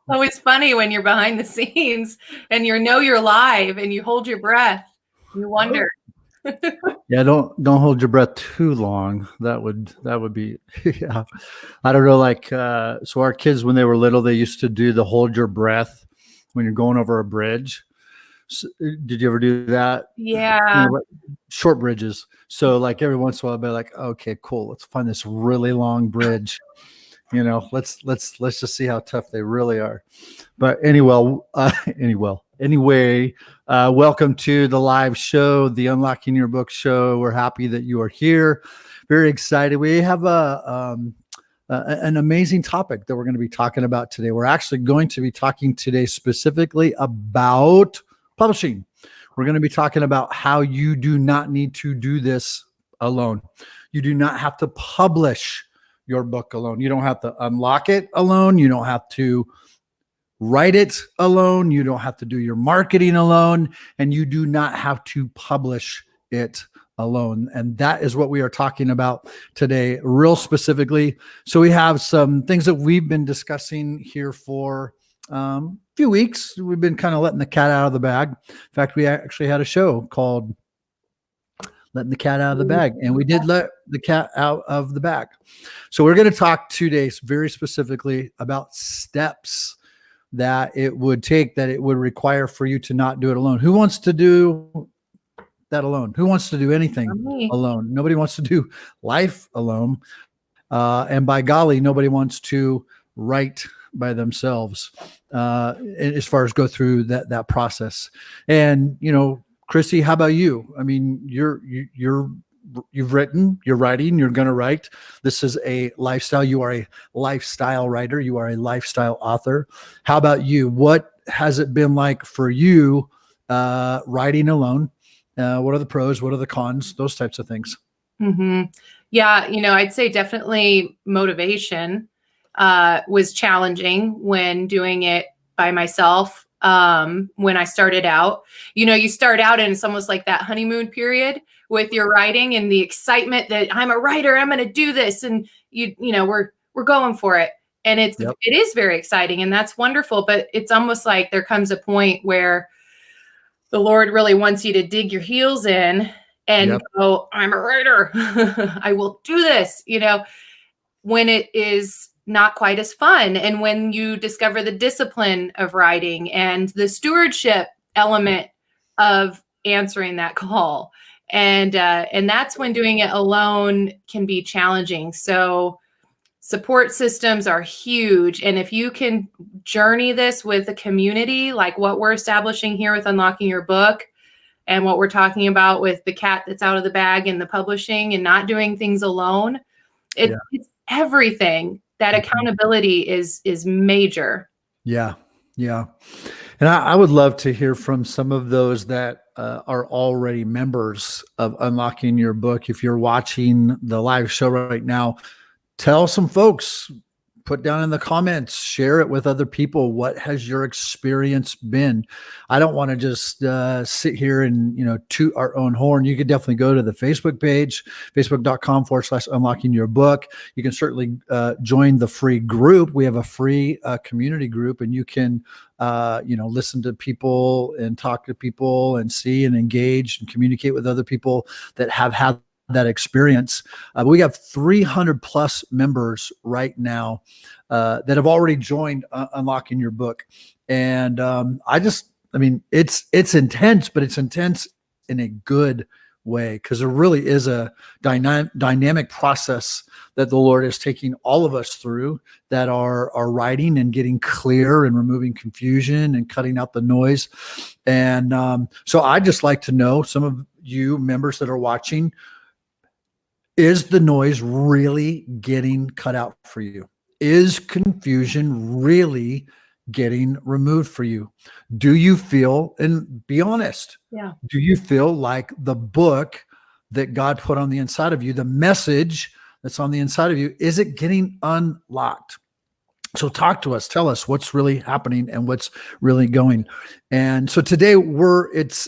Always funny when you're behind the scenes and you're live and you hold your breath. You wonder. Yeah, don't hold your breath too long. That would be yeah. I don't know, like so our kids when they were little, they used to do the hold your breath when you're going over a bridge. So, did you ever do that? Yeah. Short bridges. So like every once in a while I'd be like, okay, cool. Let's find this really long bridge. Let's just see how tough they really are. But anyway, welcome to the live show, the Unlocking Your Book show. We're happy that you are here. Very excited. We have an amazing topic that we're going to be talking about today. We're actually going to be talking today specifically about publishing. We're going to be talking about how you do not need to do this alone. You do not have to publish your book alone. You don't have to unlock it alone. You don't have to write it alone. You don't have to do your marketing alone, and you do not have to publish it alone. And that is what we are talking about today, real specifically. So we have some things that we've been discussing here for a few weeks. We've been kind of letting the cat out of the bag. In fact, we actually had a show called Letting the Cat Out of the Bag, and we did let the cat out of the bag. So we're going to talk today very specifically about steps that it would take, that it would require for you to not do it alone. Who wants to do that alone? Who wants to do anything alone? Nobody wants to do life alone. And by golly, nobody wants to write by themselves as far as go through that process. And, Krissy, how about you? I mean, you've written, you're writing, you're going to write. This is a lifestyle. You are a lifestyle writer. You are a lifestyle author. How about you? What has it been like for you writing alone? What are the pros? What are the cons? Those types of things. Mm-hmm. Yeah. I'd say definitely motivation was challenging when doing it by myself. When I started out, you start out and it's almost like that honeymoon period with your writing and the excitement that I'm a writer, I'm going to do this. And we're going for it. And it is very exciting and that's wonderful. But it's almost like there comes a point where the Lord really wants you to dig your heels in and go, I'm a writer. I will do this, when it is not quite as fun. And when you discover the discipline of writing and the stewardship element of answering that call. And that's when doing it alone can be challenging. So support systems are huge. And if you can journey this with a community, like what we're establishing here with Unlocking Your Book and what we're talking about with the cat that's out of the bag and the publishing and not doing things alone, it's everything. That accountability is major. Yeah. Yeah. And I would love to hear from some of those that are already members of Unlocking Your Book. If you're watching the live show right now, tell some folks, put down in the comments, share it with other people. What has your experience been? I don't want to just sit here and, toot our own horn. You could definitely go to the Facebook page, facebook.com/unlocking your book. You can certainly join the free group. We have a free community group and you can, listen to people and talk to people and see and engage and communicate with other people that have had that experience. We have 300 plus members right now that have already joined Unlocking Your Book. And it's intense, but it's intense in a good way because there really is a dynamic process that the Lord is taking all of us through that are writing and getting clear and removing confusion and cutting out the noise. And so I'd just like to know, some of you members that are watching, is the noise really getting cut out for you? Is confusion really getting removed for you? Do you feel, and be honest, do you feel like the book that God put on the inside of you, the message that's on the inside of you, is it getting unlocked? So talk to us, tell us what's really happening and what's really going. And so today it's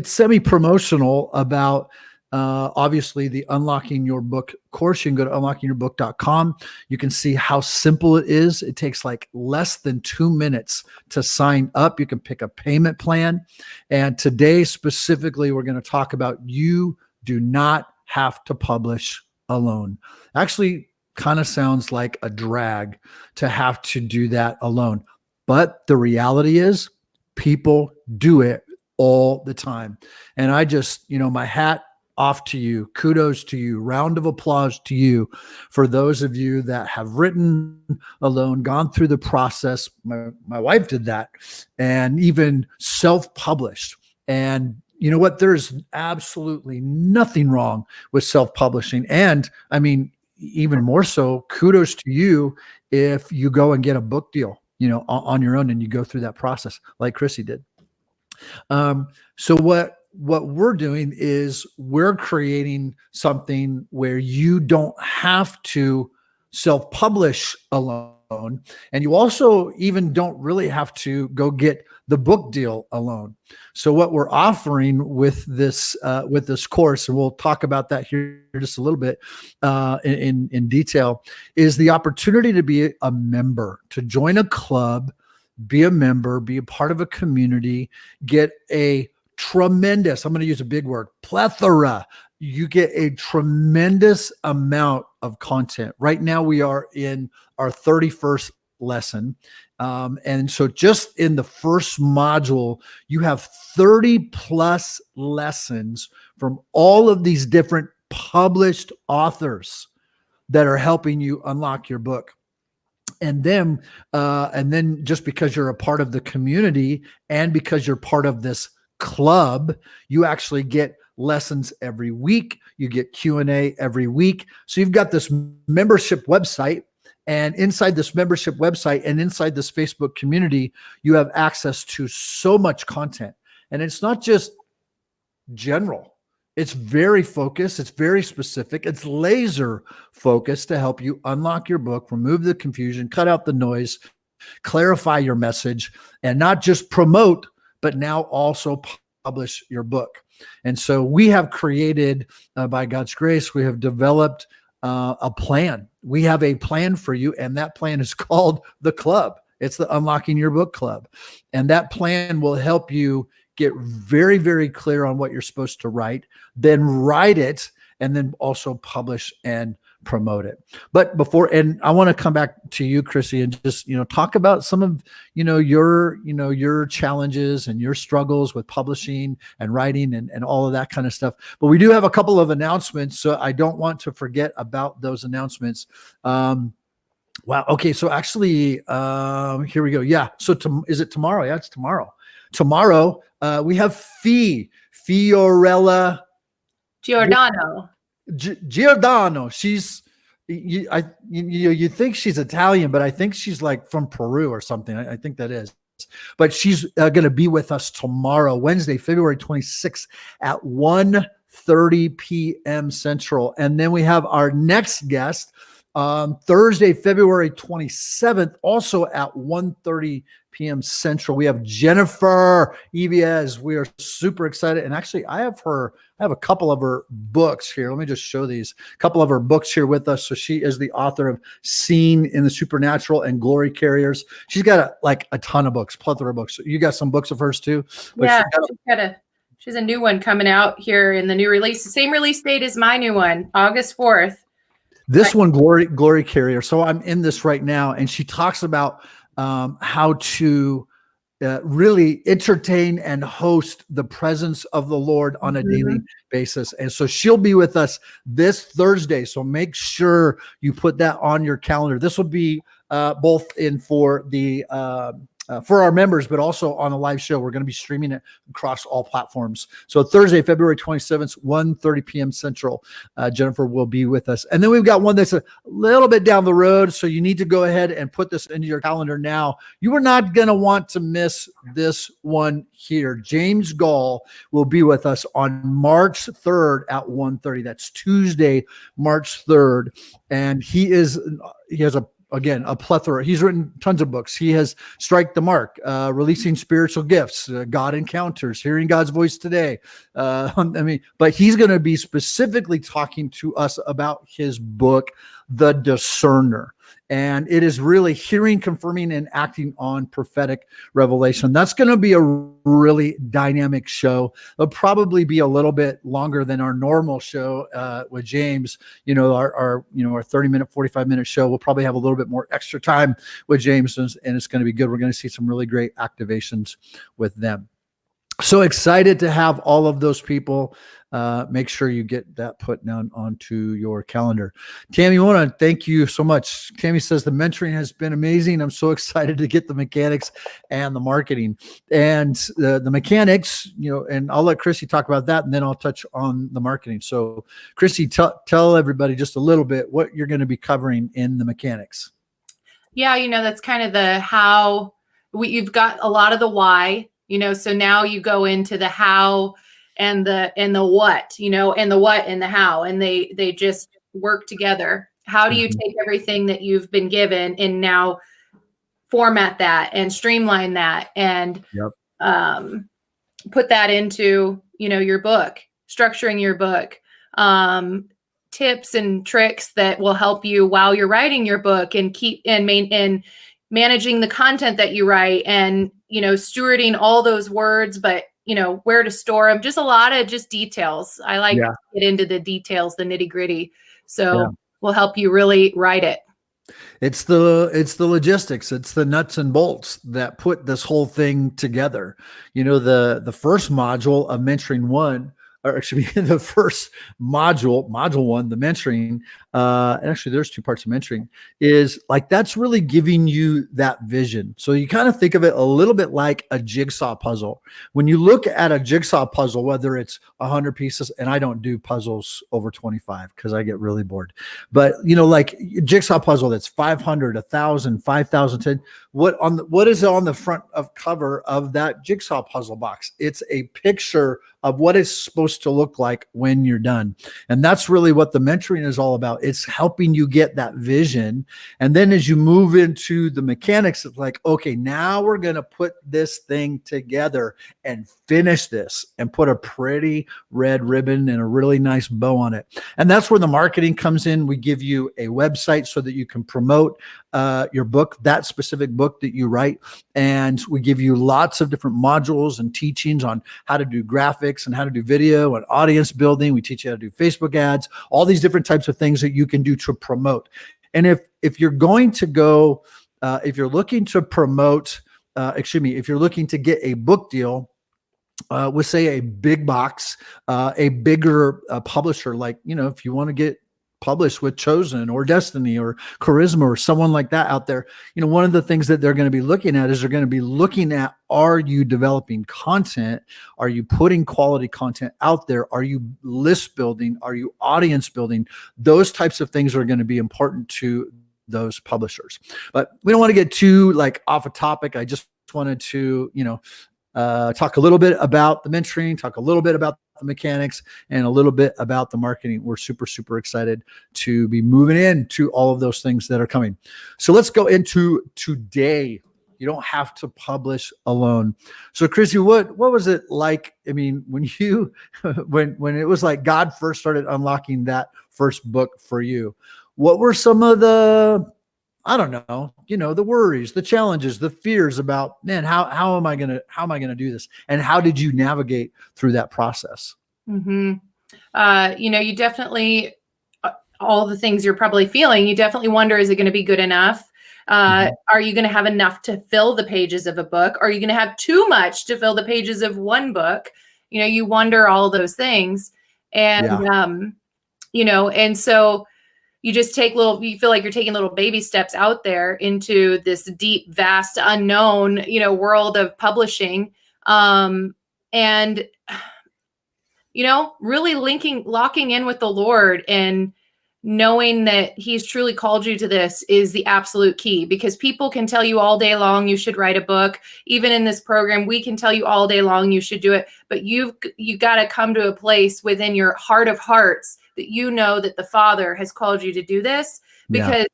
semi-promotional about obviously the Unlocking Your Book course. You can go to unlockingyourbook.com. You can see how simple it is. It takes like less than 2 minutes to sign up. You can pick a payment plan. And today specifically, we're going to talk about you do not have to publish alone. Actually, kind of sounds like a drag to have to do that alone. But the reality is people do it all the time. And I just, my hat off to you. Kudos to you. Round of applause to you for those of you that have written alone, gone through the process. My wife did that, and even self-published. And you know what? There's absolutely nothing wrong with self-publishing. And I mean, even more so, kudos to you if you go and get a book deal, on your own, and you go through that process like Krissy did. So what we're doing is we're creating something where you don't have to self-publish alone, and you also even don't really have to go get the book deal alone. So what we're offering with this course, and we'll talk about that here just a little bit in detail, is the opportunity to be a member, to join a club, be a member, be a part of a community, get a tremendous, I'm going to use a big word, plethora. You get a tremendous amount of content. Right now we are in our 31st lesson. And so just in the first module, you have 30 plus lessons from all of these different published authors that are helping you unlock your book. And then just because you're a part of the community and because you're part of this club, you actually get lessons every week. You get Q&A every week. So you've got this membership website, and inside this membership website and inside this Facebook community, you have access to so much content. And it's not just general. It's very focused. It's very specific. It's laser focused to help you unlock your book, remove the confusion, cut out the noise, clarify your message, and not just promote, but now also publish your book. And so we have created, by God's grace, we have developed a plan. We have a plan for you, and that plan is called the club. It's the Unlocking Your Book Club. And that plan will help you get very, very clear on what you're supposed to write, then write it, and then also publish and promote it. But and I want to come back to you, Krissy, and just, talk about some of, your challenges and your struggles with publishing and writing and all of that kind of stuff. But we do have a couple of announcements, so I don't want to forget about those announcements. Wow. Okay. So actually, here we go. Yeah. So is it tomorrow? Yeah, it's tomorrow. Tomorrow, we have Fiorella Giordano. She's, you think she's Italian, but I think she's like from Peru or something. I think that is. But she's going to be with us tomorrow, Wednesday, February 26th at 1:30 p.m. Central. And then we have our next guest Thursday, February 27th, also at 1:30 p.m. Central. We have Jennifer Eviez. We are super excited. And actually, I have a couple of her books here. Let me just show these. A couple of her books here with us. So she is the author of Seen in the Supernatural and Glory Carriers. She's got a ton of books, plethora of books. You got some books of hers too? Yeah, she's a new one coming out here in the new release. The same release date as my new one, August 4th. This one, Glory Carrier. So I'm in this right now, and she talks about how to really entertain and host the presence of the Lord on a daily basis. And so she'll be with us this Thursday. So make sure you put that on your calendar. This will be both for our members, but also on a live show. We're going to be streaming it across all platforms. So Thursday, February 27th, 1:30 p.m. Central, Jennifer will be with us. And then we've got one that's a little bit down the road. So you need to go ahead and put this into your calendar now. You are not going to want to miss this one here. James Gall will be with us on March 3rd at 1:30. That's Tuesday, March 3rd. And he has a again, a plethora. He's written tons of books. He has Strike the Mark, Releasing Spiritual Gifts, God Encounters, Hearing God's Voice Today. But he's going to be specifically talking to us about his book, The Discerner. And it is really hearing, confirming, and acting on prophetic revelation. That's going to be a really dynamic show. It'll probably be a little bit longer than our normal show with James. Our 30-minute, 45-minute show. We'll probably have a little bit more extra time with James, and it's going to be good. We're going to see some really great activations with them. So excited to have all of those people. Make sure you get that put down onto your calendar. Tammy, I want to thank you so much. Tammy says the mentoring has been amazing. I'm so excited to get the mechanics and the marketing and the mechanics, and I'll let Krissy talk about that, and then I'll touch on the marketing. So Krissy, tell everybody just a little bit what you're going to be covering in the mechanics. Yeah, that's kind of the how. You've got a lot of the why. So now you go into the how and the what, and the what and the how, and they just work together. How do you take everything that you've been given and now format that and streamline that and put that into, your book, structuring your book, tips and tricks that will help you while you're writing your book and managing the content that you write and, stewarding all those words, but, where to store them, just a lot of just details. I like to get into the details, the nitty gritty. So we'll help you really write it. It's the logistics. It's the nuts and bolts that put this whole thing together. The first module of Mentoring 1, or actually the first module 1, the mentoring, and actually there's 2 parts of mentoring, is like, that's really giving you that vision. So you kind of think of it a little bit like a jigsaw puzzle. When you look at a jigsaw puzzle, whether it's 100 pieces, and I don't do puzzles over 25 because I get really bored, but like jigsaw puzzle that's 500, 1,000, 5,000, what is on the front of cover of that jigsaw puzzle box? It's a picture of what it's supposed to look like when you're done. And that's really what the mentoring is all about. It's helping you get that vision. And then as you move into the mechanics, it's like, okay, now we're going to put this thing together and finish this and put a pretty red ribbon and a really nice bow on it. And that's where the marketing comes in. We give you a website so that you can promote your book, that specific book that you write. And we give you lots of different modules and teachings on how to do graphics and how to do video and audience building. We teach you how to do Facebook ads, all these different types of things that you can do to promote. And if you're going to go, if you're looking to promote, if you're looking to get a book deal, with say a big box, a bigger publisher, like, if you want to get published with Chosen or Destiny or Charisma or someone like that out there, one of the things that they're going to be looking at is they're going to be looking at, are you developing content? Are you putting quality content out there? Are you list building? Are you audience building? Those types of things are going to be important to those publishers. But we don't want to get too off a topic. I just wanted to, talk a little bit about the mentoring, talk a little bit about the mechanics, and a little bit about the marketing. We're super, super excited to be moving into all of those things that are coming. So let's go into today. You don't have to publish alone. So Krissy, what was it like? I mean, when you, when it was like God first started unlocking that first book for you, what were some of the, I don't know, the worries, the challenges, the fears about, man, how am I going to do this? And how did you navigate through that process? You definitely, all the things you're probably feeling, you definitely wonder, is it going to be good enough? Are you going to have enough to fill the pages of a book? Are you going to have too much to fill the pages of one book? You wonder all those things. And, and so you just you feel like you're taking little baby steps out there into this deep, vast, unknown, world of publishing. And, really locking in with the Lord and knowing that he's truly called you to this is the absolute key, because people can tell you all day long you should write a book. Even in this program, we can tell you all day long you should do it, but you got to come to a place within your heart of hearts that that the Father has called you to do this, because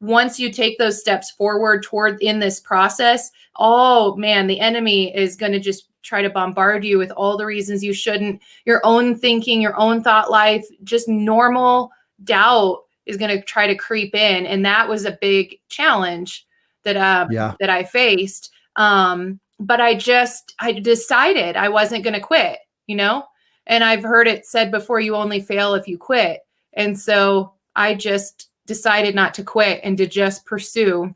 once you take those steps forward toward in this process, oh man, the enemy is going to just try to bombard you with all the reasons you shouldn't, your own thinking, your own thought life, just normal doubt is going to try to creep in. And that was a big challenge that that I faced. But I decided I wasn't going to quit, you know, and I've heard it said before, you only fail if you quit. And so I just decided not to quit and to just pursue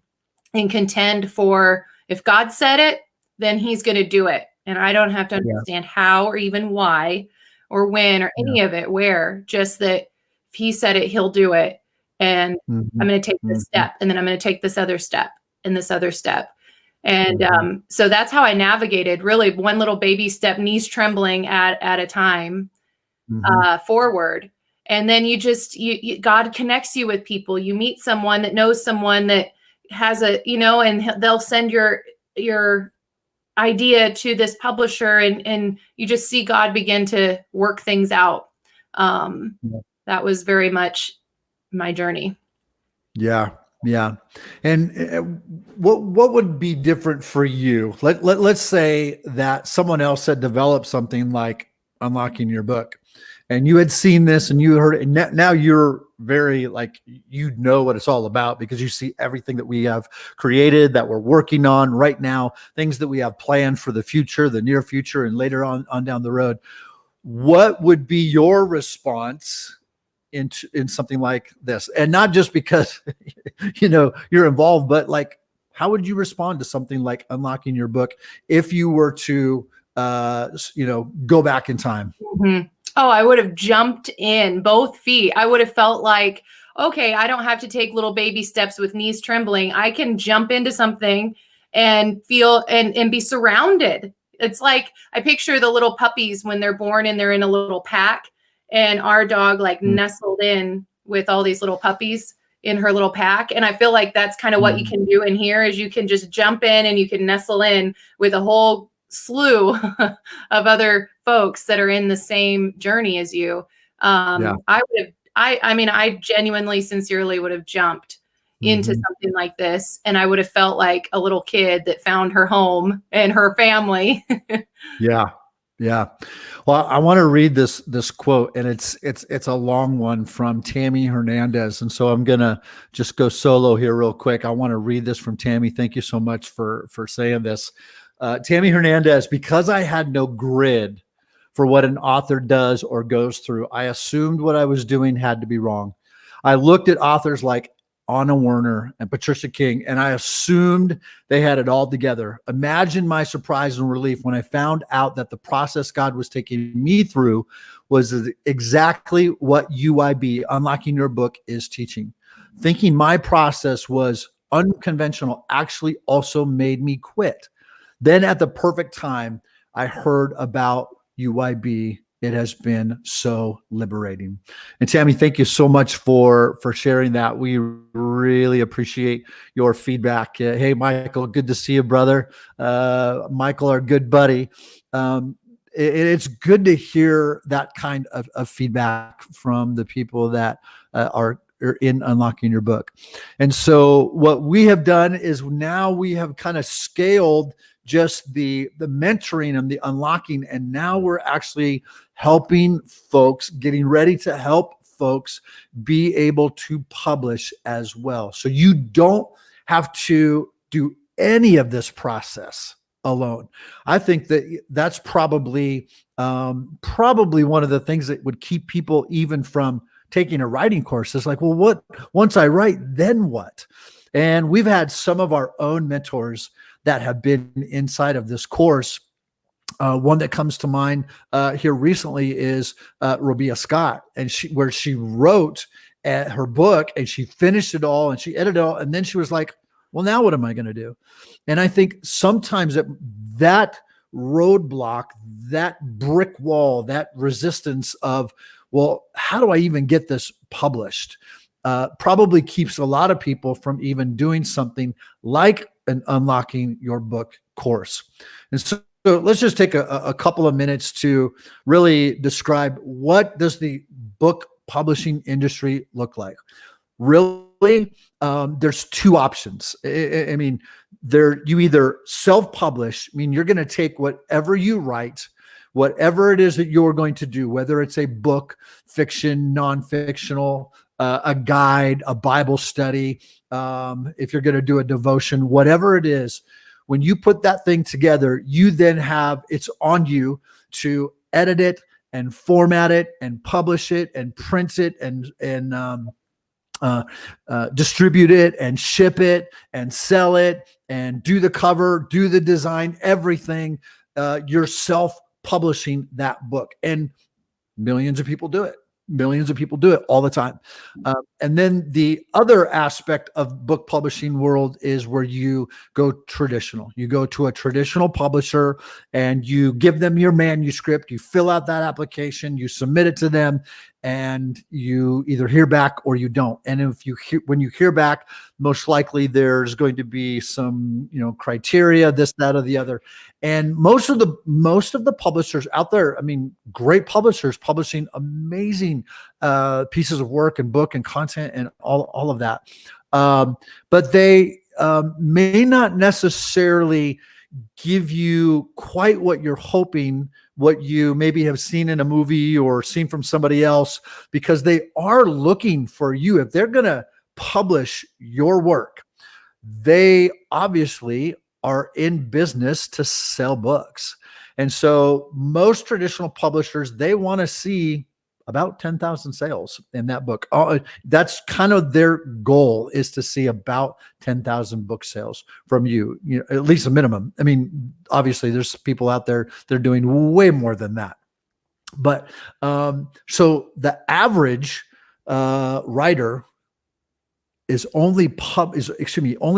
and contend for, if God said it, then he's going to do it. And I don't have to understand how or even why or when or any of it, where, just that if he said it, he'll do it. And I'm going to take this step, and then I'm going to take this other step and this other step. And so that's how I navigated, really one little baby step, knees trembling at a time, forward. And then God connects you with people. You meet someone that knows someone that has a, you know, and they'll send your idea to this publisher, and you just see God begin to work things out. That was very much my journey. Yeah. Yeah. And what would be different for you? Let's say that someone else had developed something like Unlocking Your Book, and you had seen this and you heard it, and now you're very, like, you know what it's all about, because you see everything that we have created, that we're working on right now, things that we have planned for the future, the near future, and later on down the road. What would be your response in something like this? And not just because you know you're involved, but like, how would you respond to something like Unlocking Your Book if you were to you know, go back in time? Oh, I would have jumped in both feet. I would have felt like, okay, I don't have to take little baby steps with knees trembling. I can jump into something and feel and be surrounded. It's like, I picture the little puppies when they're born and they're in a little pack, and our dog like nestled in with all these little puppies in her little pack. And I feel like that's kind of what you can do in here, is you can just jump in and you can nestle in with a whole slew of other folks that are in the same journey as you. I genuinely, sincerely would have jumped into something like this, and I would have felt like a little kid that found her home and her family. Yeah. Well, I want to read this quote, and it's a long one from Tammy Hernandez. And so I'm going to just go solo here real quick. I want to read this from Tammy. Thank you so much for saying this. Tammy Hernandez: because I had no grid for what an author does or goes through, I assumed what I was doing had to be wrong. I looked at authors like Anna Werner and Patricia King, and I assumed they had it all together. Imagine my surprise and relief when I found out that the process God was taking me through was exactly what UYB, Unlocking Your Book, is teaching. Thinking my process was unconventional actually also made me quit. Then at the perfect time, I heard about UYB. It has been so liberating. And Tammy, thank you so much for sharing that. We really appreciate your feedback. Hey, Michael, good to see you, brother. Michael, our good buddy. It's good to hear that kind of feedback from the people that are in Unlocking Your Book. And so what we have done is now we have kind of scaled just the mentoring and the unlocking, and now we're actually helping folks, getting ready to help folks be able to publish as well. So you don't have to do any of this process alone. I think that that's probably one of the things that would keep people even from taking a writing course. Is like, well, what, once I write, then what? And we've had some of our own mentors that have been inside of this course. One that comes to mind here recently is Robia Scott, and where she wrote her book and she finished it all and she edited it all, and then she was like, well, now what am I going to do? And I think sometimes that roadblock, that brick wall, that resistance of, well, how do I even get this published? Probably keeps a lot of people from even doing something like an Unlocking Your Book course. And so let's just take a couple of minutes to really describe, what does the book publishing industry look like? really, there's two options. I mean, you either self-publish, I mean, you're going to take whatever you write, whatever it is that you're going to do, whether it's a book, fiction, non-fictional, a guide, a Bible study, if you're going to do a devotion, whatever it is, when you put that thing together, you then it's on you to edit it and format it and publish it and print it and distribute it and ship it and sell it and do the cover, do the design, everything. You're self-publishing that book, and millions of people do it. Millions of people do it all the time. And then the other aspect of book publishing world is where you go traditional. You go to a traditional publisher and you give them your manuscript, you fill out that application, you submit it to them, and you either hear back or you don't. And when you hear back, most likely there's going to be some, criteria, this, that, or the other. And most of the publishers out there, I mean, great publishers publishing amazing pieces of work and book and content and all of that. But they may not necessarily give you quite what you're hoping, what you maybe have seen in a movie or seen from somebody else, because they are looking for you. If they're going to publish your work, they obviously are in business to sell books. And so most traditional publishers, they want to see about 10,000 sales in that book. That's kind of their goal, is to see about 10,000 book sales from you, at least a minimum. I mean, obviously there's people out there, they're doing way more than that. But so the average writer is only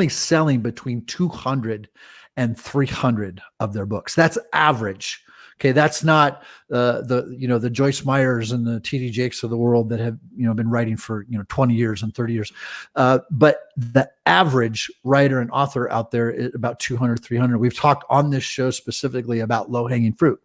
selling between 200 and 300 of their books. That's average. Okay, that's not the Joyce Meyers and the T.D. Jakes of the world that have been writing for 20 years and 30 years. But the average writer and author out there is about 200, 300. We've talked on this show specifically about low-hanging fruit.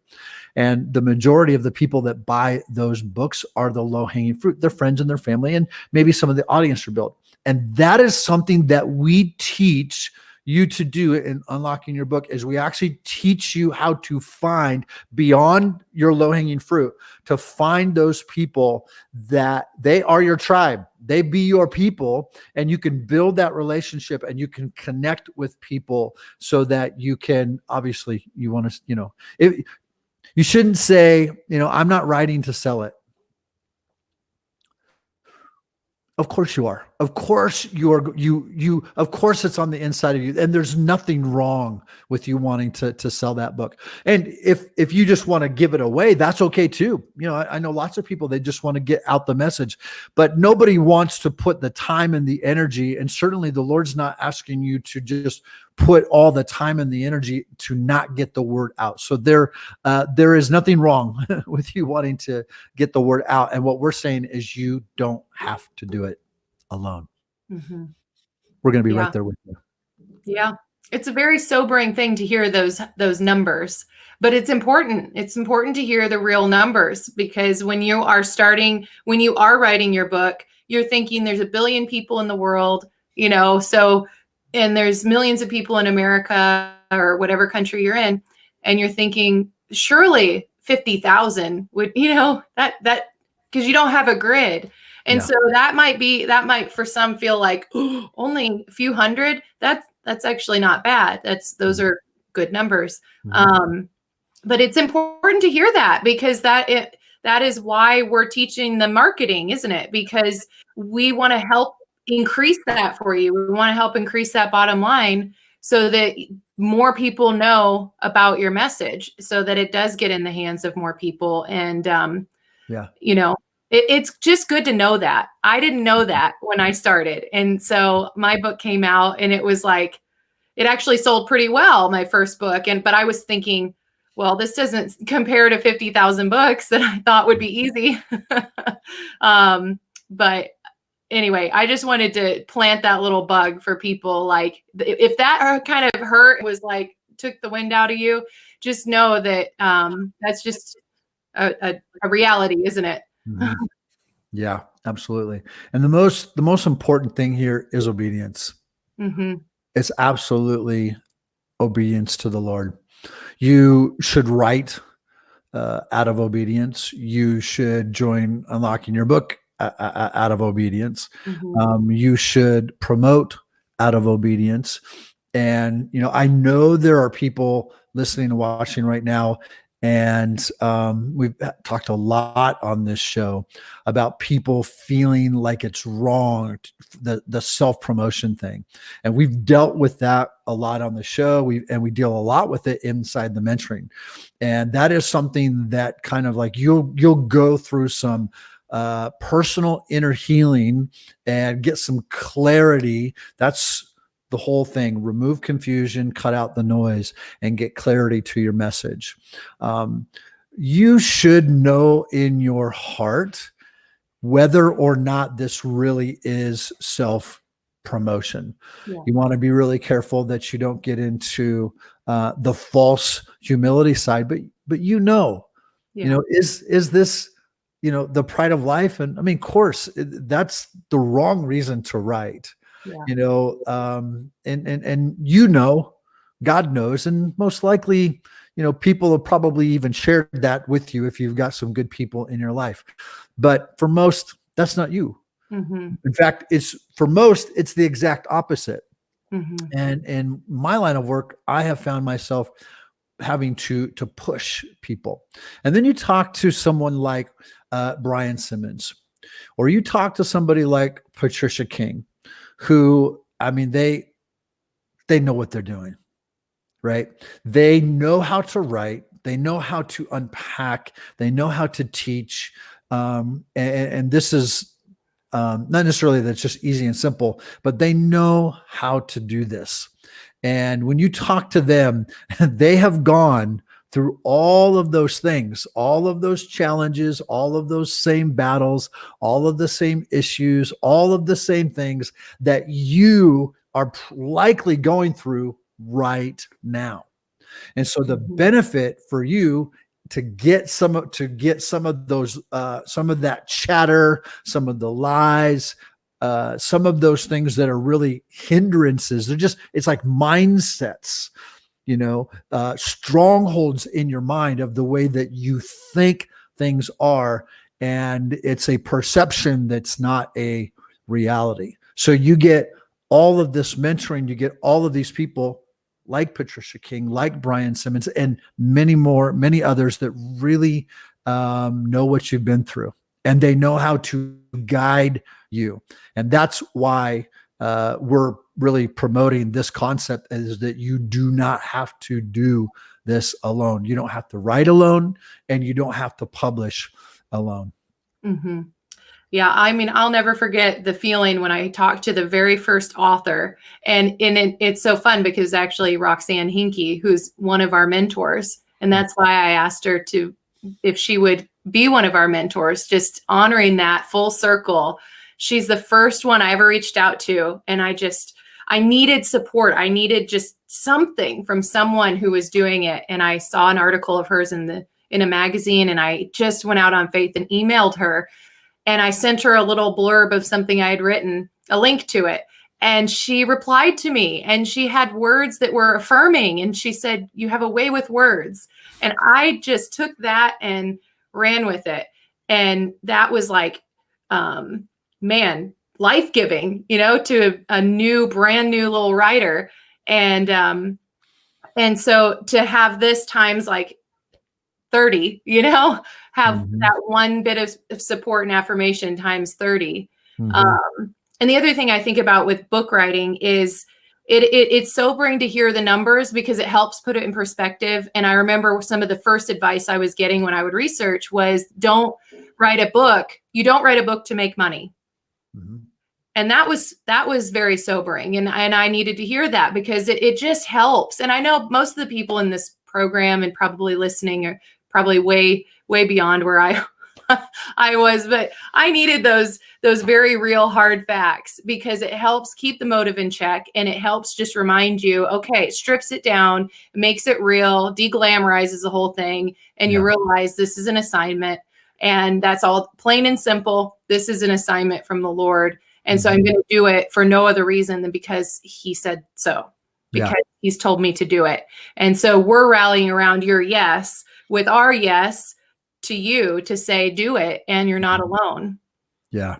And the majority of the people that buy those books are the low-hanging fruit. Their friends and their family, and maybe some of the audience are built. And that is something that we teach you to do in Unlocking Your Book, is we actually teach you how to find beyond your low-hanging fruit, to find those people that they are your tribe. They be your people, and you can build that relationship and you can connect with people so that you can, obviously you want to, you shouldn't say, I'm not writing to sell it. Of course you are. Of course you are. Of course it's on the inside of you, and there's nothing wrong with you wanting to sell that book. And if you just want to give it away, that's okay too. I know lots of people, they just want to get out the message, but nobody wants to put the time and the energy. And certainly the Lord's not asking you to just put all the time and the energy to not get the word out. So there is nothing wrong with you wanting to get the word out. And what we're saying is you don't have to do it alone. Mm-hmm. We're going to be right there with you. Yeah. It's a very sobering thing to hear those numbers, but it's important. It's important to hear the real numbers, because when you are writing your book, you're thinking there's 1 billion people in the world, and there's millions of people in America or whatever country you're in. And you're thinking, surely 50,000 would, that because you don't have a grid. And so that might for some feel like only a few hundred. That's actually not bad. Those are good numbers. Mm-hmm. But it's important to hear that, because that is why we're teaching the marketing, isn't it? Because we want to help increase that for you. We want to help increase that bottom line so that more people know about your message, so that it does get in the hands of more people. And, it's just good to know that. I didn't know that when I started. And so my book came out, and it was like, it actually sold pretty well, my first book. But I was thinking, well, this doesn't compare to 50,000 books that I thought would be easy. But anyway, I just wanted to plant that little bug for people. Like, if that kind of hurt, was like, took the wind out of you, just know that that's just a reality, isn't it? Mm-hmm. Yeah, absolutely. And the most important thing here is obedience. Mm-hmm. It's absolutely obedience to the Lord. You should write out of obedience. You should join Unlocking Your Book out of obedience. Mm-hmm. You should promote out of obedience. And, I know there are people listening and watching right now. And we've talked a lot on this show about people feeling like it's wrong, the self-promotion thing. And we've dealt with that a lot on the show. We deal a lot with it inside the mentoring. And that is something that kind of like you'll go through some personal inner healing and get some clarity. That's the whole thing. Remove confusion, cut out the noise, and get clarity to your message. You should know in your heart whether or not this really is self-promotion. Yeah. You want to be really careful that you don't get into the false humility side, but Yeah. is this, the pride of life? And I mean, of course, that's the wrong reason to write. Yeah. And God knows, and most likely, people have probably even shared that with you if you've got some good people in your life. But for most, that's not you. Mm-hmm. In fact, for most, it's the exact opposite. Mm-hmm. And in my line of work, I have found myself having to push people. And then you talk to someone like Brian Simmons, or you talk to somebody like Patricia King, who, I mean, they know what they're doing, right? They know how to write. They know how to unpack. They know how to teach. And this is not necessarily that's just easy and simple, but they know how to do this. And when you talk to them, they have gone through all of those things, all of those challenges, all of those same battles, all of the same issues, all of the same things that you are likely going through right now. And so the benefit for you to get some of those, some of that chatter, some of the lies, some of those things that are really hindrances. It's like mindsets, strongholds in your mind of the way that you think things are. And it's a perception that's not a reality. So you get all of this mentoring, you get all of these people like Patricia King, like Brian Simmons, and many others that really know what you've been through, and they know how to guide you. And that's why we're really promoting this concept, is that you do not have to do this alone. You don't have to write alone, and you don't have to publish alone. Mm-hmm. Yeah, I mean, I'll never forget the feeling when I talked to the very first author. And it's so fun because actually Roxanne Hinkey, who's one of our mentors, and that's why I asked her if she would be one of our mentors, just honoring that full circle. She's the first one I ever reached out to. And I needed support. I needed just something from someone who was doing it. And I saw an article of hers in a magazine, and I just went out on faith and emailed her. And I sent her a little blurb of something I had written, a link to it. And she replied to me, and she had words that were affirming. And she said, "You have a way with words." And I just took that and ran with it. And that was like, man, life-giving, to a brand new little writer. And so to have this times like 30, have that one bit of support and affirmation times 30. And the other thing I think about with book writing is it's sobering to hear the numbers, because it helps put it in perspective. And I remember some of the first advice I was getting when I would research was, don't write a book. You don't write a book to make money. And that was very sobering. And I needed to hear that, because it just helps. And I know most of the people in this program and probably listening are probably way beyond where I was, but I needed those very real hard facts, because it helps keep the motive in check, and it helps just remind you, okay, it strips it down, makes it real, de-glamorizes the whole thing, and you realize this is an assignment. And that's all, plain and simple. This is an assignment from the Lord. And so I'm going to do it for no other reason than because he said so, because he's told me to do it. And so we're rallying around your yes with our yes to you to say, do it. And you're not alone. Yeah.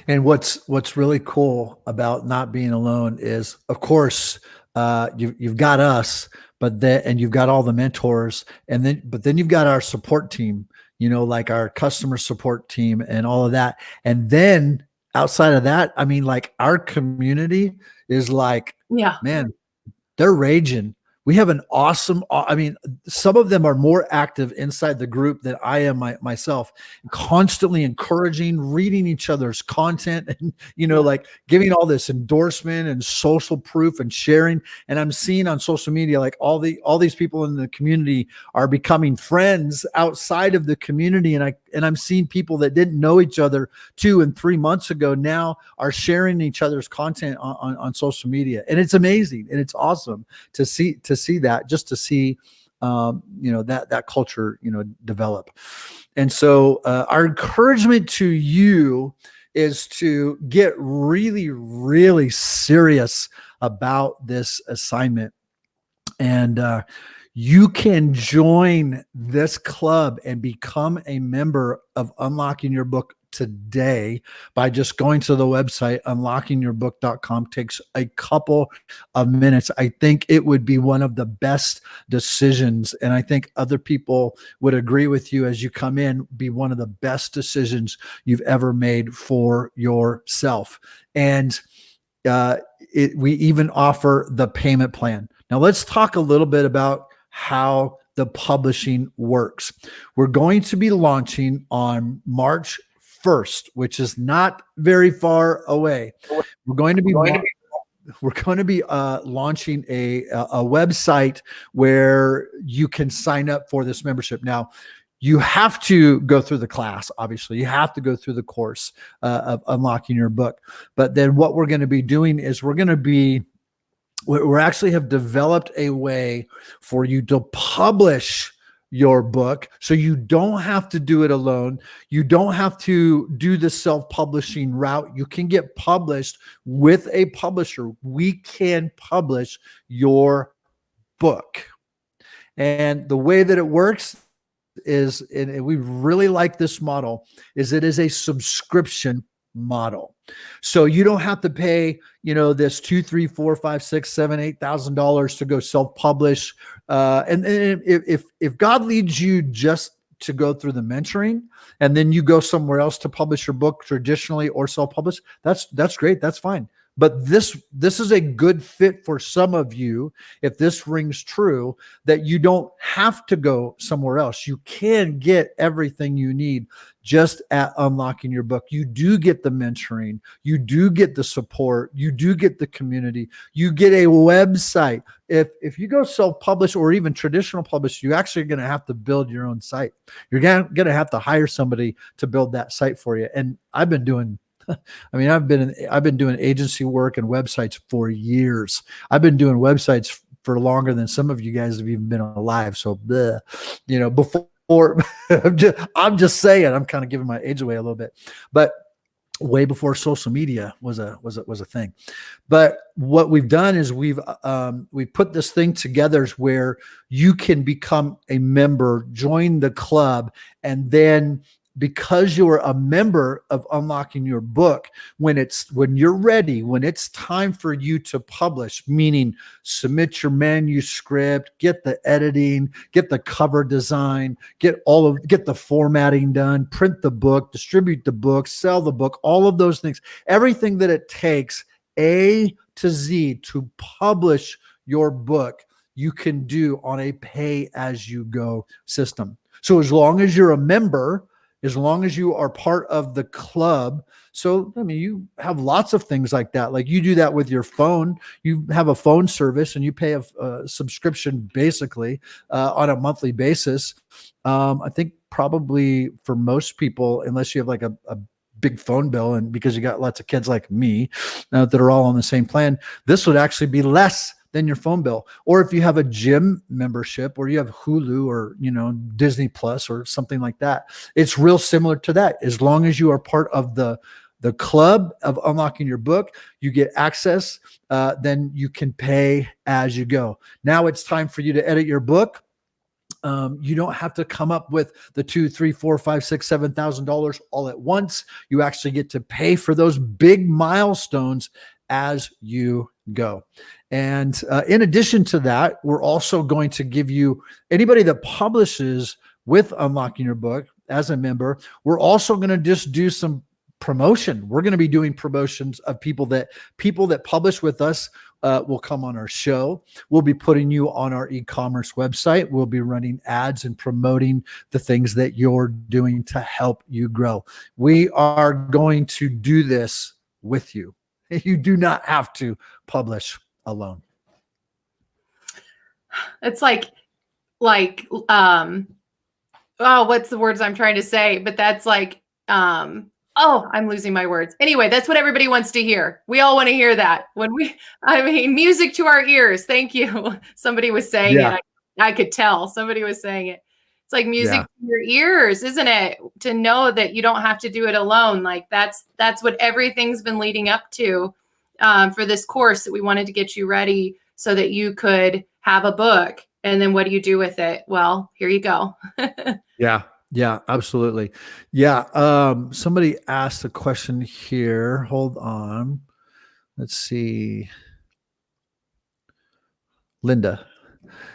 And what's really cool about not being alone is, of course, you've got us, and you've got all the mentors, but then you've got our support team, like our customer support team and all of that. And then outside of that, I mean, like our community is like, man, they're raging. We have an awesome, I mean, some of them are more active inside the group than I am myself, constantly encouraging, reading each other's content and, like giving all this endorsement and social proof and sharing. And I'm seeing on social media, like all these people in the community are becoming friends outside of the community. And I'm seeing people that didn't know each other 2 and 3 months ago now are sharing each other's content on social media. And it's amazing. And it's awesome to see that, just to see, that culture, develop. And so our encouragement to you is to get really, really serious about this assignment. And you can join this club and become a member of Unlocking Your Book today by just going to the website, unlockingyourbook.com. Takes a couple of minutes. I think it would be one of the best decisions. And I think other people would agree with you as you come in, be one of the best decisions you've ever made for yourself. And we even offer the payment plan. Now let's talk a little bit about how the publishing works. We're going to be launching on March 1st, which is not very far away. We're going to be launching a website where you can sign up for this membership. Now, you have to go through the class. Obviously, you have to go through the course of Unlocking Your Book. But then what we're going to be doing is we actually have developed a way for you to publish your book, so you don't have to do it alone. You don't have to do the self-publishing route. You can get published with a publisher. We can publish your book. And the way that it works is, and we really like this model, is it is a subscription model. So you don't have to pay, this $2,000, $3,000, $4,000, $5,000, $6,000, $7,000, $8,000 to go self-publish. And if God leads you just to go through the mentoring, and then you go somewhere else to publish your book traditionally or self-publish, that's great. That's fine. But this is a good fit for some of you, if this rings true, that you don't have to go somewhere else. You can get everything you need just at Unlocking Your Book. You do get the mentoring. You do get the support. You do get the community. You get a website. If you go self-publish or even traditional publish, you're actually going to have to build your own site. You're going to have to hire somebody to build that site for you. And I've been doing agency work and websites for years. I've been doing websites for longer than some of you guys have even been alive. So, before I'm just saying, I'm kind of giving my age away a little bit, but way before social media was a thing. But what we've done is we put this thing together where you can become a member, join the club, and then, because you're a member of Unlocking Your Book, when you're ready, when it's time for you to publish, meaning submit your manuscript, get the editing, get the cover design, get the formatting done, print the book, distribute the book, sell the book, all of those things, everything that it takes A to Z to publish your book, you can do on a pay-as-you-go system. So as long as you're a member, as long as you are part of the club. So, I mean, you have lots of things like that. Like you do that with your phone. You have a phone service and you pay a subscription basically on a monthly basis. I think probably for most people, unless you have like a big phone bill, and because you got lots of kids like me that are all on the same plan, this would actually be less than your phone bill. Or if you have a gym membership or you have Hulu or, Disney Plus or something like that, it's real similar to that. As long as you are part of the club of Unlocking Your Book, you get access, then you can pay as you go. Now it's time for you to edit your book. You don't have to come up with the $2,000, $3,000, $4,000, $5,000, $7,000 all at once. You actually get to pay for those big milestones as you go. And in addition to that, we're also going to give you, anybody that publishes with Unlocking Your Book as a member, we're also going to just do some promotion. We're going to be doing promotions of people that publish with us will come on our show. We'll be putting you on our e-commerce website. We'll be running ads and promoting the things that you're doing to help you grow. We are going to do this with you. You do not have to publish alone. It's like, what's the words I'm trying to say? But that's like, I'm losing my words. Anyway, that's what everybody wants to hear. We all want to hear that. Music to our ears. Thank you. Somebody was saying it. I could tell somebody was saying it. It's like music to your ears, isn't it? To know that you don't have to do it alone. Like that's what everything's been leading up to for this course, that we wanted to get you ready so that you could have a book. And then what do you do with it? Well, here you go. Yeah, absolutely. Yeah. Somebody asked a question here. Hold on. Let's see. Linda,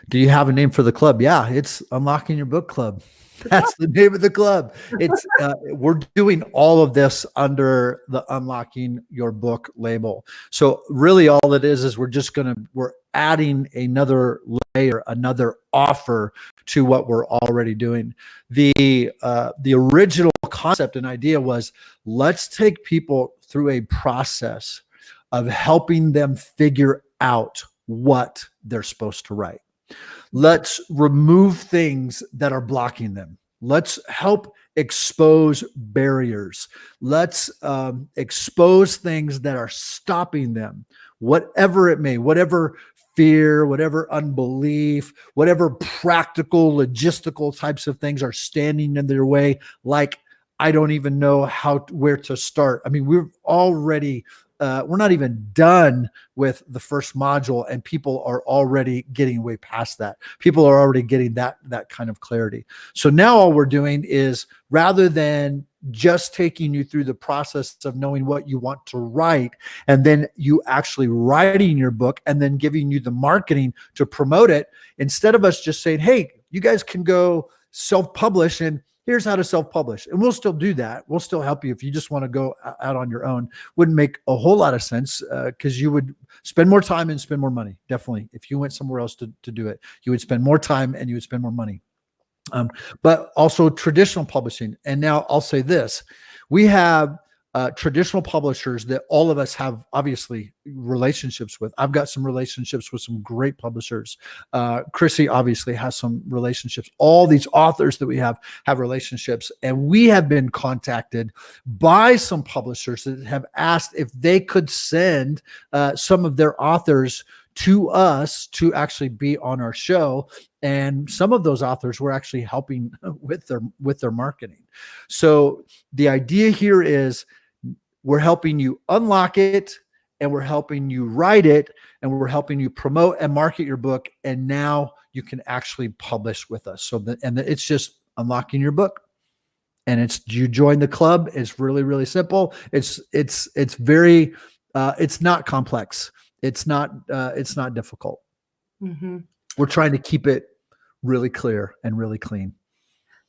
do you have a name for the club? Yeah, it's Unlocking Your Book Club. That's the name of the club. It's we're doing all of this under the Unlocking Your Book label. So really all it is we're adding another layer, another offer to what we're already doing. The original concept and idea was, let's take people through a process of helping them figure out what they're supposed to write. Let's remove things that are blocking them. Let's help expose barriers. Let's expose things that are stopping them, whatever it may, whatever fear, whatever unbelief, whatever practical, logistical types of things are standing in their way. Like, I don't even know where to start. I mean, we're not even done with the first module, and people are already getting way past that. People are already getting that kind of clarity. So now all we're doing is, rather than just taking you through the process of knowing what you want to write, and then you actually writing your book and then giving you the marketing to promote it, instead of us just saying, hey, you guys can go self-publish, and here's how to self-publish. And we'll still do that. We'll still help you if you just want to go out on your own. Wouldn't make a whole lot of sense because you would spend more time and spend more money. Definitely. If you went somewhere else to do it, you would spend more time and you would spend more money. But also traditional publishing. And now I'll say this, we have traditional publishers that all of us have obviously relationships with. I've got some relationships with some great publishers. Krissy obviously has some relationships. All these authors that we have relationships, and we have been contacted by some publishers that have asked if they could send some of their authors to us to actually be on our show. And some of those authors were actually helping with their marketing. So the idea here is, we're helping you unlock it, and we're helping you write it, and we're helping you promote and market your book. And now you can actually publish with us. It's just unlocking your book, and you join the club. It's really, really simple. It's very, it's not complex. It's not difficult. Mm-hmm. We're trying to keep it really clear and really clean.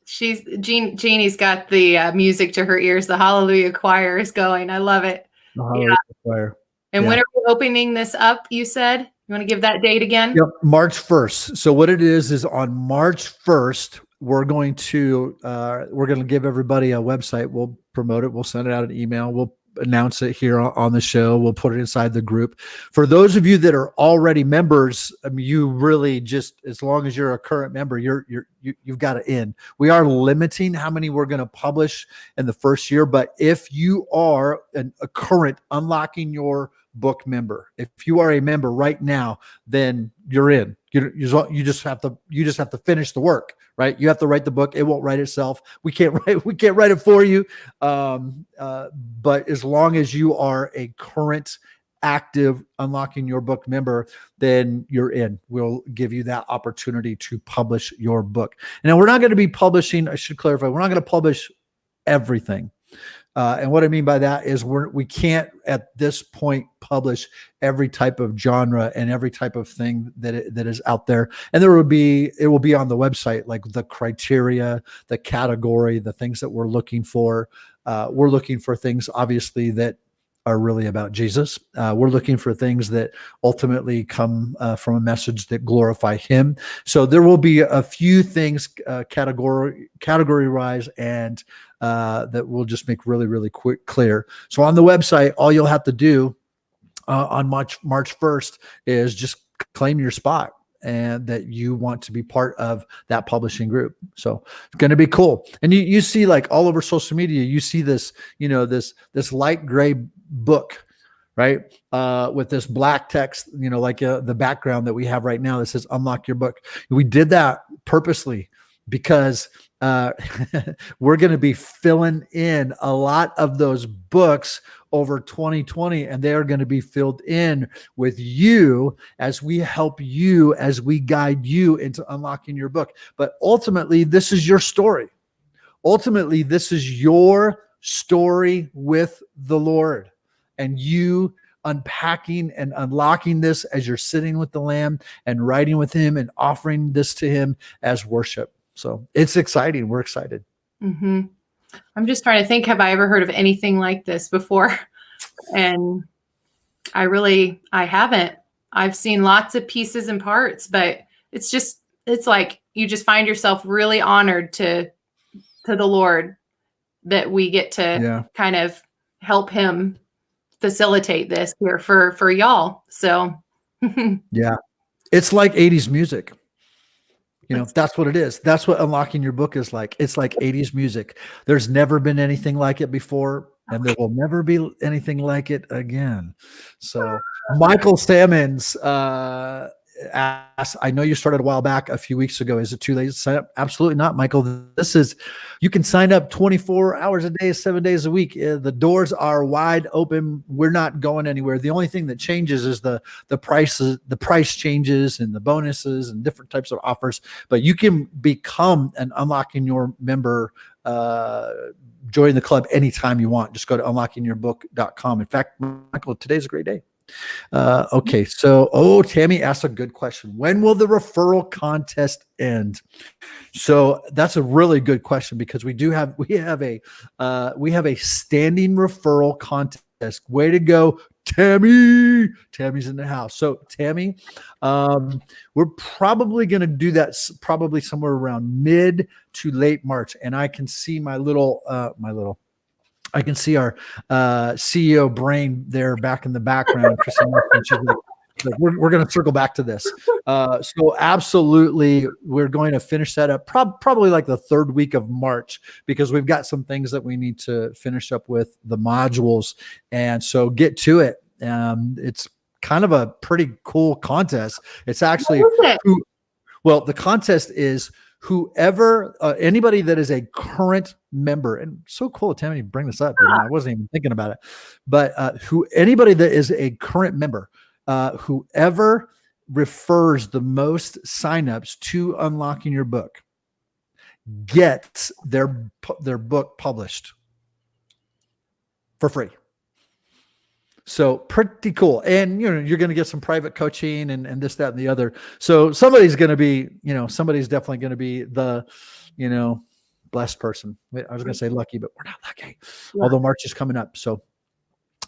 Jeannie's got the music to her ears. The Hallelujah Choir is going. I love it. The Hallelujah Choir. And when are we opening this up? You said you want to give that date again? Yep, March 1st. So what it is on March 1st, we're going to give everybody a website. We'll promote it. We'll send it out an email. announce it here on the show. We'll put it inside the group. For those of you that are already members, I mean, you really just, as long as you're a current member, you've got it in. We are limiting how many we're going to publish in the first year, but if you are a current Unlocking Your Book member, if you are a member right now, then you're in. You just have to finish the work, right? You have to write the book. It won't write itself. We can't write it for you. But as long as you are a current active Unlocking Your Book member, then you're in. We'll give you that opportunity to publish your book. Now, we're not going to be publishing, I should clarify, we're not going to publish everything. And what I mean by that is we can't at this point publish every type of genre and every type of thing that is out there. And it will be on the website, like the criteria, the category, the things that we're looking for. We're looking for things, obviously, that are really about Jesus. We're looking for things that ultimately come from a message that glorify him. So there will be a few things category-wise and that we'll just make really, really quick clear. So on the website, all you'll have to do on March 1st is just claim your spot and that you want to be part of that publishing group. So it's going to be cool. And you see, like, all over social media, you see this, this light gray book, right? With this black text, like the background that we have right now that says Unlock Your Book. We did that purposely because we're going to be filling in a lot of those books over 2020, and they are going to be filled in with you as we help you, as we guide you into unlocking your book. But ultimately, this is your story. Ultimately, this is your story with the Lord, and you unpacking and unlocking this as you're sitting with the Lamb and writing with him and offering this to him as worship. So it's exciting. We're excited. Mm-hmm. I'm just trying to think, have I ever heard of anything like this before? And I haven't. I've seen lots of pieces and parts, but it's like you just find yourself really honored to the Lord that we get to kind of help him facilitate this here for y'all. So yeah, it's like 80s music. That's what it is. That's what unlocking your book is like. It's like 80s music. There's never been anything like it before, and there will never be anything like it again. So Michael Sammons asked, I know you started a while back, a few weeks ago. Is it too late to sign up? Absolutely not, Michael. You can sign up 24 hours a day, 7 days a week. The doors are wide open. We're not going anywhere. The only thing that changes is the price changes and the bonuses and different types of offers. But you can become an Unlocking Your member, join the club anytime you want. Just go to unlockingyourbook.com. In fact, Michael, today's a great day. Okay. So, Tammy asked a good question. When will the referral contest end? So that's a really good question, because we have a standing referral contest. Way to go, Tammy. Tammy's in the house. So Tammy, we're probably going to do that probably somewhere around mid to late March. And I can see I can see our CEO brain there back in the background. Krissy, we're going to circle back to this. So absolutely, we're going to finish that up probably like the third week of March, because we've got some things that we need to finish up with the modules. And so get to it. It's kind of a pretty cool contest. It's actually, the contest is whoever, anybody that is a current member, and so cool, Tammy, bring this up. I wasn't even thinking about it, but anybody that is a current member, whoever refers the most signups to Unlocking Your Book gets their book published for free. So pretty cool. And, you're going to get some private coaching and this, that, and the other. So somebody's definitely going to be the, blessed person. I was going to say lucky, but we're not lucky. Yeah. Although March is coming up. So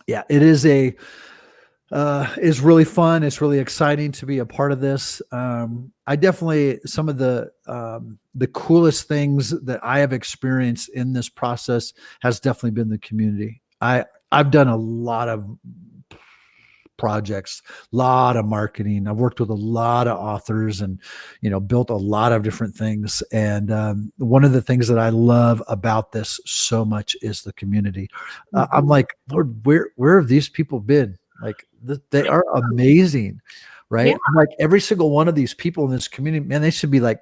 yeah, it is is really fun. It's really exciting to be a part of this. I definitely, some of the coolest things that I have experienced in this process has definitely been the community. I've done a lot of projects, a lot of marketing. I've worked with a lot of authors and, built a lot of different things. And one of the things that I love about this so much is the community. I'm like, Lord, where have these people been? Like, they are amazing, right? Yeah. I'm like, every single one of these people in this community, man, they should be like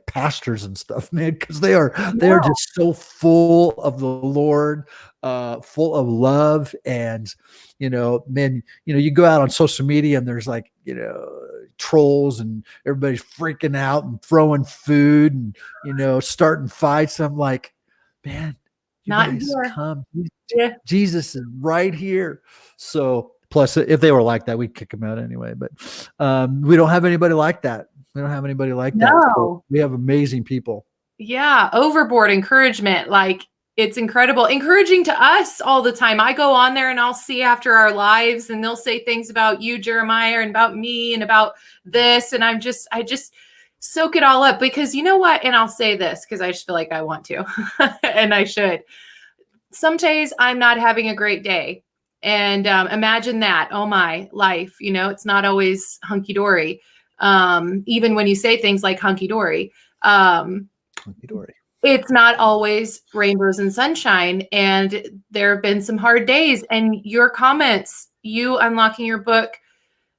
pastors and stuff, man, because they are just so full of the Lord, full of love. And man, you go out on social media and there's like, trolls and everybody's freaking out and throwing food and starting fights. I'm like, man, you Not guys here. come. Yeah. Jesus is right here. So plus, if they were like that, we'd kick them out anyway. But we don't have anybody like that. We don't have anybody like that. So we have amazing people. Yeah. Overboard encouragement. Like, it's incredible. Encouraging to us all the time. I go on there and I'll see after our lives and they'll say things about you, Jeremiah, and about me and about this. And I just soak it all up because you know what? And I'll say this because I just feel like I want to and I should. Some days I'm not having a great day. And imagine that. Oh, my life. It's not always hunky dory. Even when you say things like hunky dory. Hunky dory. It's not always rainbows and sunshine. And there have been some hard days. And your comments, you Unlocking Your Book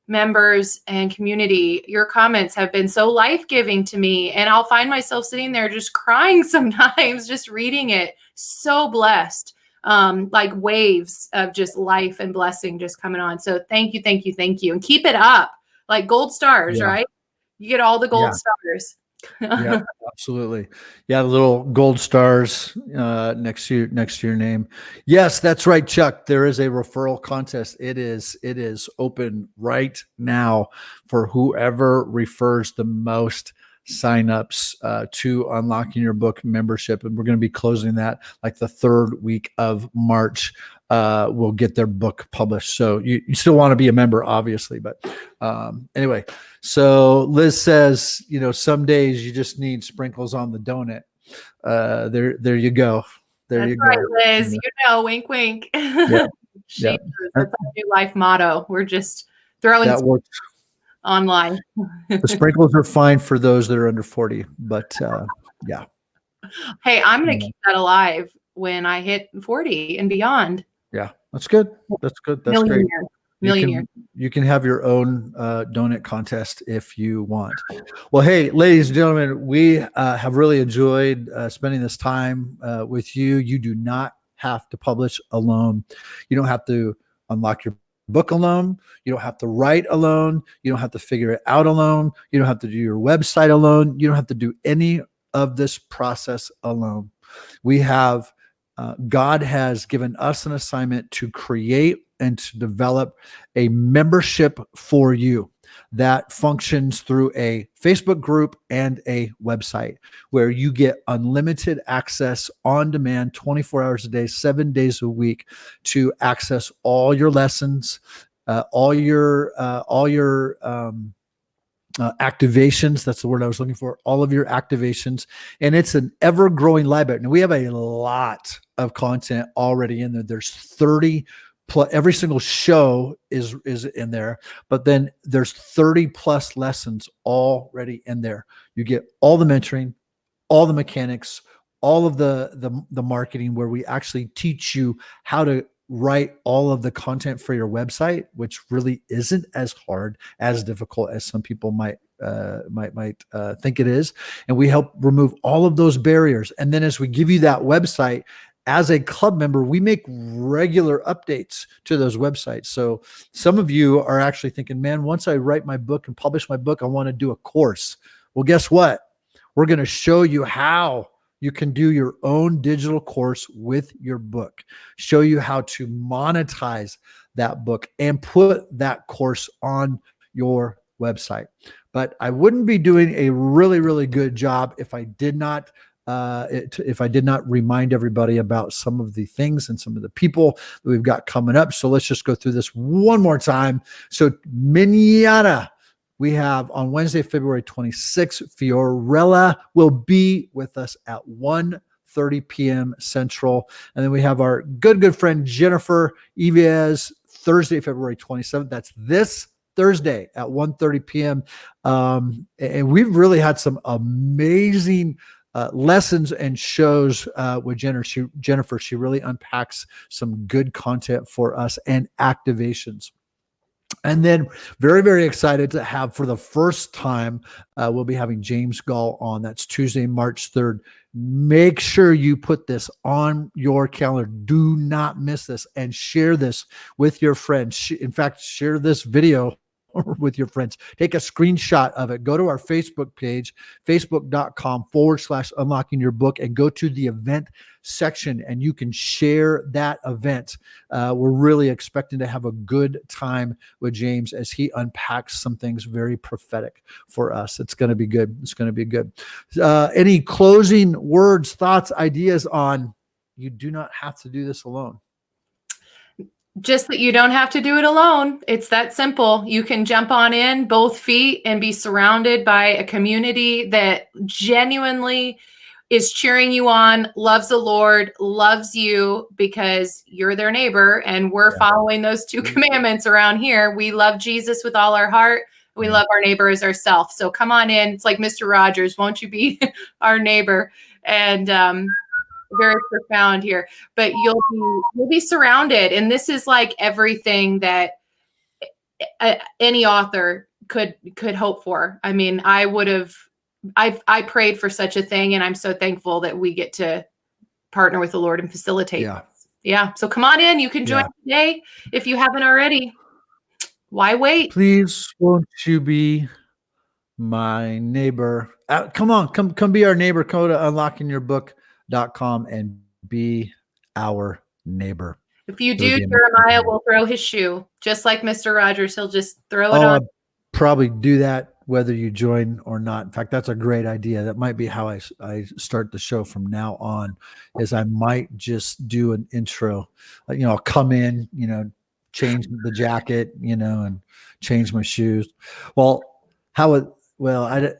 members and community, your comments have been so life-giving to me. And I'll find myself sitting there just crying sometimes, just reading it. So blessed. Like waves of just life and blessing just coming on. So thank you, thank you, thank you. And keep it up. Like gold stars, right? You get all the gold stars. Yeah, absolutely. Yeah, the little gold stars next to your name. Yes, that's right, Chuck. There is a referral contest. It is open right now for whoever refers the most signups to Unlocking Your Book membership, and we're going to be closing that like the third week of March. Will get their book published. So you still want to be a member, obviously. But anyway, so Liz says, some days you just need sprinkles on the donut. There you go. That's you right, go. Liz. Wink, wink. Yeah. That's our new life motto. We're just throwing that works online. The sprinkles are fine for those that are under 40, but yeah. Hey, I'm going to keep that alive when I hit 40 and beyond. Yeah, that's good. That's good. That's great. Million years. You can have your own donut contest if you want. Well, hey, ladies and gentlemen, we have really enjoyed spending this time with you. You do not have to publish alone. You don't have to unlock your book alone. You don't have to write alone. You don't have to figure it out alone. You don't have to do your website alone. You don't have to do any of this process alone. We have God has given us an assignment to create and to develop a membership for you that functions through a Facebook group and a website where you get unlimited access on demand 24 hours a day, 7 days a week to access all your lessons, all your activations. That's the word I was looking for. All of your activations. And it's an ever growing library. And we have a lot of content already in there. There's 30 plus, every single show is in there, but then there's 30 plus lessons already in there. You get all the mentoring, all the mechanics, all of the marketing, where we actually teach you how to write all of the content for your website, which really isn't as hard, as difficult as some people might think it is. And we help remove all of those barriers. And then as we give you that website, as a club member, we make regular updates to those websites. So some of you are actually thinking, man, once I write my book and publish my book, I want to do a course. Well, guess what? We're going to show you how you can do your own digital course with your book, show you how to monetize that book and put that course on your website. But I wouldn't be doing a really, really good job if I did not remind everybody about some of the things and some of the people that we've got coming up. So let's just go through this one more time. So Minata, we have on Wednesday, February 26th, Fiorella will be with us at 1:30 1:30 p.m. Central. And then we have our good friend Jennifer Eviez, Thursday, February 27th. That's this Thursday at 1:30 p.m. And we've really had some amazing lessons and shows with Jennifer. She really unpacks some good content for us and activations. And then very, very excited to have, for the first time, we'll be having James Gall on. That's Tuesday, March 3rd. Make sure you put this on your calendar. Do not miss this, and share this with your friends. In fact, share this video with your friends. Take a screenshot of it. Go to our Facebook page, facebook.com/unlocking your book, and go to the event section, and you can share that event. We're really expecting to have a good time with James as he unpacks some things very prophetic for us. It's going to be good. It's going to be good. Any closing words, thoughts, ideas on you do not have to do this alone? Just that you don't have to do it alone. It's that simple. You can jump on in both feet and be surrounded by a community that genuinely is cheering you on, loves the Lord, loves you because you're their neighbor, and we're following those two commandments around here. We love Jesus with all our heart. We love our neighbor as ourselves. So come on in. It's like Mr. Rogers. Won't you be our neighbor? And very profound here, but you'll be surrounded. And this is like everything that any author could hope for. I mean, I prayed for such a thing, and I'm so thankful that we get to partner with the Lord and facilitate. Yeah. So come on in. You can join today if you haven't already. Why wait? Please, won't you be my neighbor? Come on, come be our neighbor. Go to unlockingyourbook.com and be our neighbor. If you do, Jeremiah will throw his shoe, just like Mr. Rogers. He'll just throw it on. I'll probably do that whether you join or not. In fact, that's a great idea. That might be how I start the show from now on, is I might just do an intro. I'll come in, change the jacket, and change my shoes. Well, I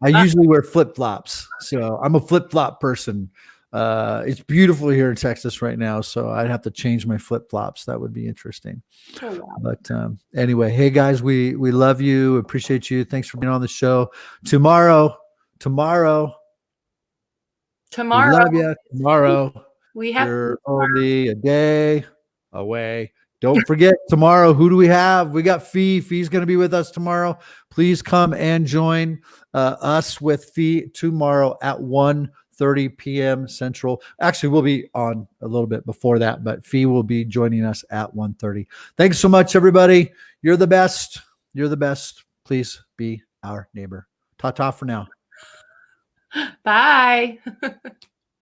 usually wear flip-flops. So I'm a flip-flop person. It's beautiful here in Texas right now, so I'd have to change my flip-flops. That would be interesting. Oh, wow. But anyway, hey guys, we love you, appreciate you. Thanks for being on the show. Tomorrow. We love you. Tomorrow. You're only a day away. Don't forget, tomorrow, who do we have? We got Fee. Fee's going to be with us tomorrow. Please come and join us with Fee tomorrow at 1:30 p.m. Central. Actually, we'll be on a little bit before that, but Fee will be joining us at 1:30. Thanks so much, everybody. You're the best. You're the best. Please be our neighbor. Ta-ta for now. Bye.